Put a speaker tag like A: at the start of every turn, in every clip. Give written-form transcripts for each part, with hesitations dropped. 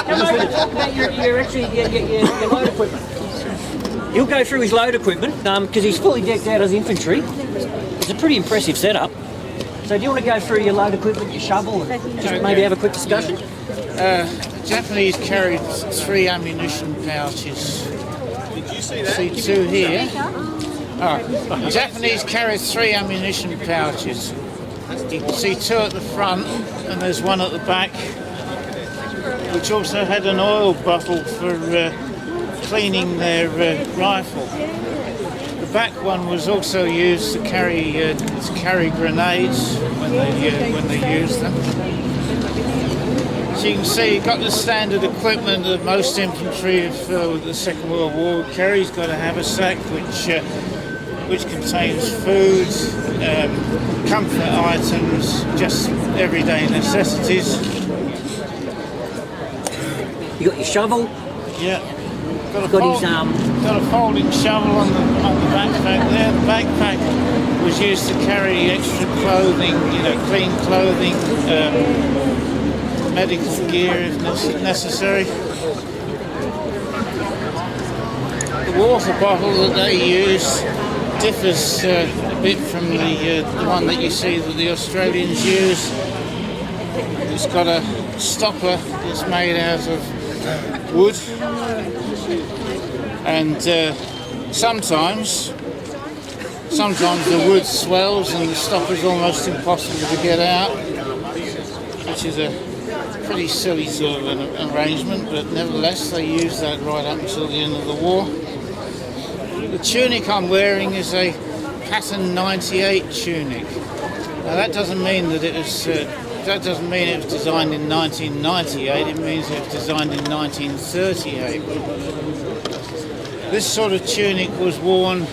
A: Come over and talk about your load equipment. He'll go through his load equipment because he's fully decked out as infantry. It's a pretty impressive setup. So do you want to go through your load equipment, your shovel, and just maybe have a quick discussion?
B: The Japanese carried 3 ammunition pouches.
C: Did you see that?
B: See 2 here. The Japanese carried 3 ammunition pouches. You can see 2 at the front and there's 1 at the back, which also had an oil bottle for cleaning their rifle. The back one was also used to carry grenades when they used them. So you can see you've got the standard equipment that most infantry of the Second World War would carry. He's got to have a sack which contains food, comfort items, just everyday necessities.
A: You got your shovel?
B: Yeah. Got
A: Got
B: a folding shovel on the backpack there. The backpack was used to carry extra clothing, clean clothing, medical gear if necessary. The water bottle that they use differs a bit from the one that you see that the Australians use. It's got a stopper that's made out of wood, and sometimes the wood swells and the stopper's almost impossible to get out, which is a pretty silly sort of an arrangement, but nevertheless they used that right up until the end of the war. The tunic I'm wearing is a pattern 98 tunic. Now that doesn't mean that it was designed in 1998. It means it was designed in 1938. This sort of tunic was worn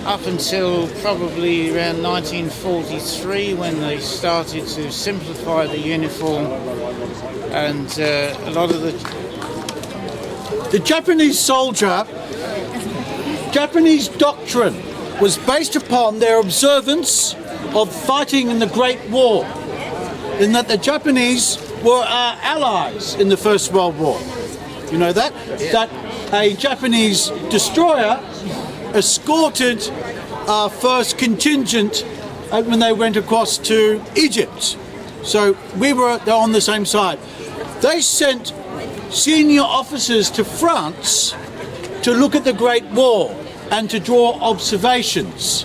B: up until probably around 1943 when they started to simplify the uniform, and a lot of
D: the Japanese soldier, Japanese doctrine was based upon their observance of fighting in the Great War, in that the Japanese were our allies in the First World War. You know that? Yeah. That a Japanese destroyer escorted our first contingent when they went across to Egypt. So we were on the same side. They sent senior officers to France to look at the Great War and to draw observations.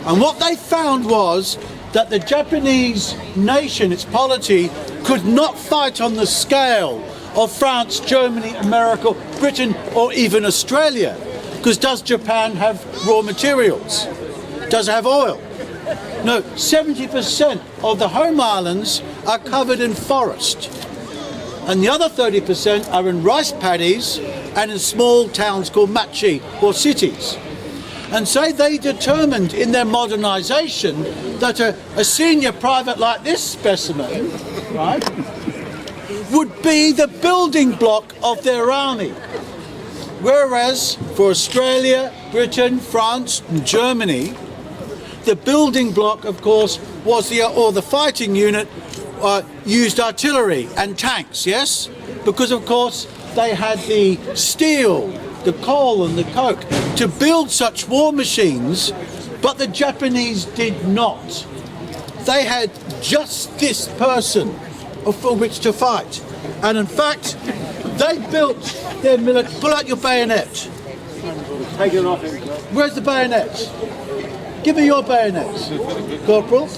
D: And what they found was that the Japanese nation, its polity, could not fight on the scale of France, Germany, America, Britain, or even Australia. Because does Japan have raw materials? Does it have oil? No, 70% of the home islands are covered in forest. And the other 30% are in rice paddies and in small towns called machi, or cities. And so they determined in their modernisation that a senior private like this specimen, right, would be the building block of their army. Whereas for Australia, Britain, France and Germany, the building block, of course, was the fighting unit used artillery and tanks, yes? Because, of course, they had the steel, the coal and the coke to build such war machines, but the Japanese did not. They had just this person for which to fight. And in fact, they built their military. Pull out your bayonet.
C: Take it off.
D: Where's the bayonet? Give me your bayonet, Corporal.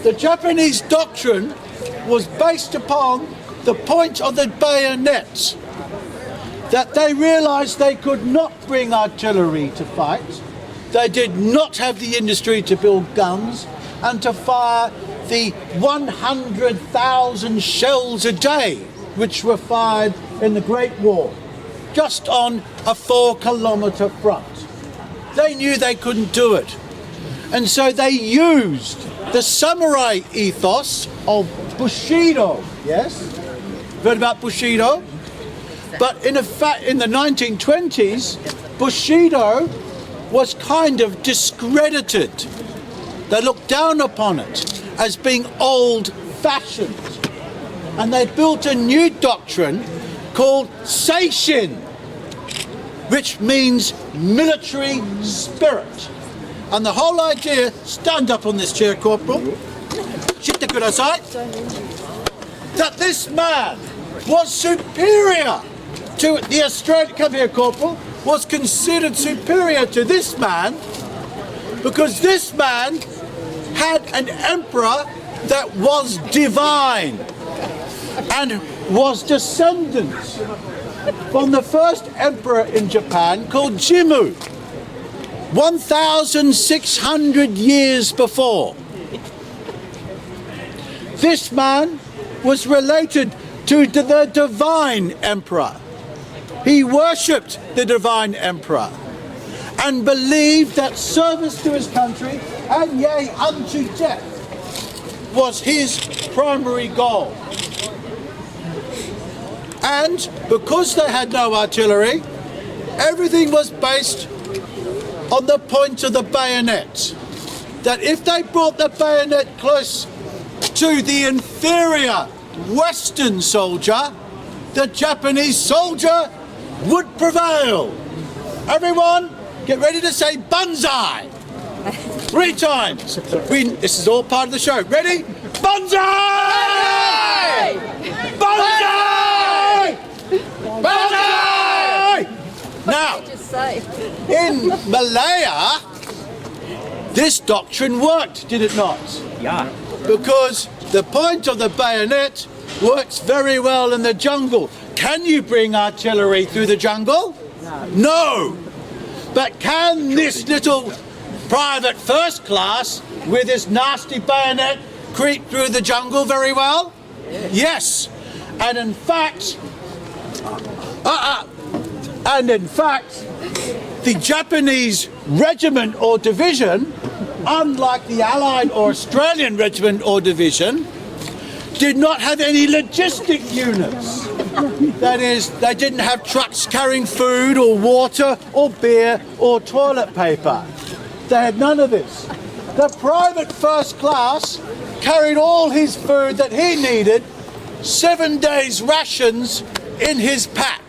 D: The Japanese doctrine was based upon the point of the bayonet, that they realised they could not bring artillery to fight, they did not have the industry to build guns and to fire the 100,000 shells a day which were fired in the Great War, just on a 4-kilometre front. They knew they couldn't do it. And so they used the samurai ethos of Bushido, yes? Heard about Bushido? But in fact, in the 1920s, Bushido was kind of discredited. They looked down upon it as being old-fashioned. and they built a new doctrine called Seishin, which means military spirit. And the whole idea, stand up on this chair, Corporal, that this man was superior to the Australian, come here, Corporal, was considered superior to this man because this man had an emperor that was divine and was descendant from the first emperor in Japan called Jimmu, 1,600 years before. This man was related to the divine emperor. He worshipped the divine emperor and believed that service to his country and yea unto death was his primary goal. And because they had no artillery, everything was based on the point of the bayonet. That if they brought the bayonet close to the inferior Western soldier, the Japanese soldier would prevail. Everyone, get ready to say banzai. 3 times. This is all part of the show. Ready? Banzai! Banzai! Banzai! Now, in Malaya, this doctrine worked, did it not?
A: Yeah.
D: Because the point of the bayonet works very well in the jungle. Can you bring artillery through the jungle? No. But can this little private first class with this nasty bayonet creep through the jungle very well? Yes. And in fact, the Japanese regiment or division, unlike the Allied or Australian regiment or division, did not have any logistic units. That is, they didn't have trucks carrying food or water or beer or toilet paper. They had none of this. The private first class carried all his food that he needed, 7 days' rations in his pack.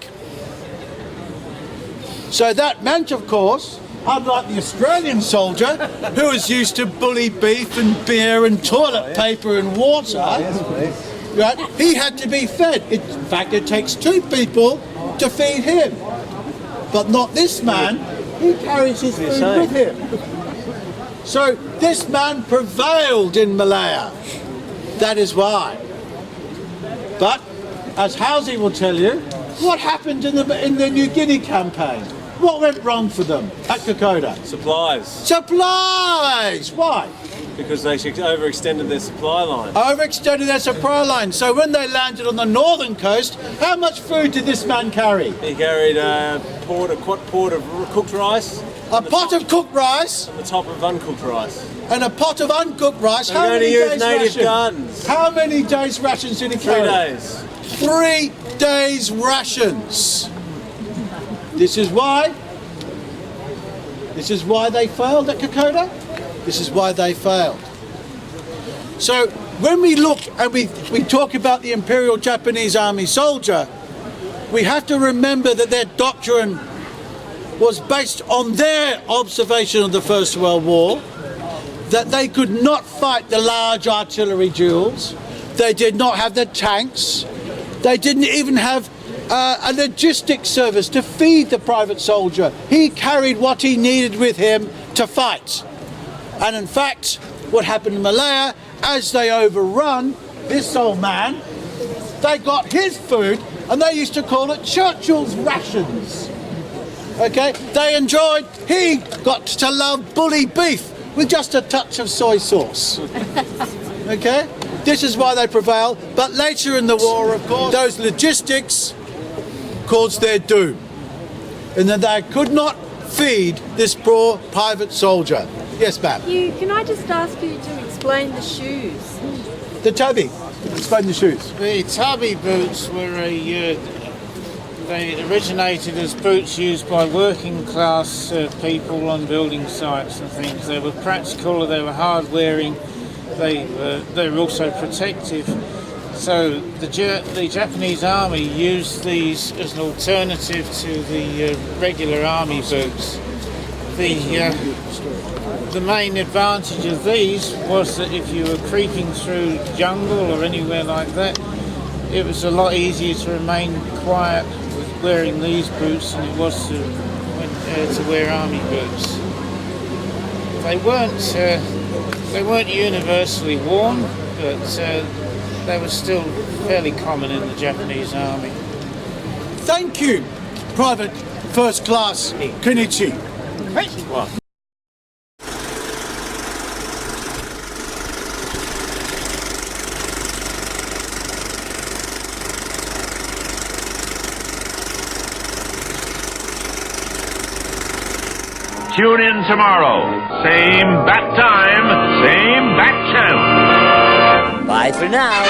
D: So that meant, of course, unlike the Australian soldier, who was used to bully beef and beer and toilet paper and water, right, he had to be fed. In fact, it takes 2 people to feed him. But not this man. He carries his food with him. So this man prevailed in Malaya. That is why. But, as Housey will tell you, what happened in the New Guinea campaign? What went wrong for them at Kokoda?
C: Supplies.
D: Supplies! Why?
C: Because they overextended their supply line.
D: Overextended their supply line. So when they landed on the northern coast, how much food did this man carry?
C: He carried a pot of cooked rice.
D: A pot of cooked rice.
C: On the top of uncooked rice.
D: And a pot of uncooked rice.
C: How many days native gardens.
D: How many days rations did he carry?
C: 3 days.
D: 3 days rations. This is why they failed at Kokoda. This is why they failed. So when we look and we talk about the Imperial Japanese Army soldier, we have to remember that their doctrine was based on their observation of the First World War, that they could not fight the large artillery duels, they did not have the tanks, they didn't even have a logistics service to feed the private soldier. He carried what he needed with him to fight. And in fact, what happened in Malaya, as they overrun this old man, they got his food and they used to call it Churchill's rations. Okay, he got to love bully beef with just a touch of soy sauce. Okay, this is why they prevailed. But later in the war, of course, those logistics caused their doom, and that they could not feed this poor private soldier. Yes, ma'am.
E: Can I just ask you to explain the shoes?
D: The tabi. Explain the shoes.
B: The tabi boots were they originated as boots used by working class people on building sites and things. They were practical, they were hard wearing, they were also protective. So the Japanese army used these as an alternative to the regular army boots. The main advantage of these was that if you were creeping through jungle or anywhere like that, it was a lot easier to remain quiet with wearing these boots than it was to wear army boots. They weren't universally worn, but they were still fairly common in the Japanese army.
D: Thank you, Private First Class Kenichi.
A: Well,
F: Tune in tomorrow. Same bat time, same bat channel.
G: Bye for now.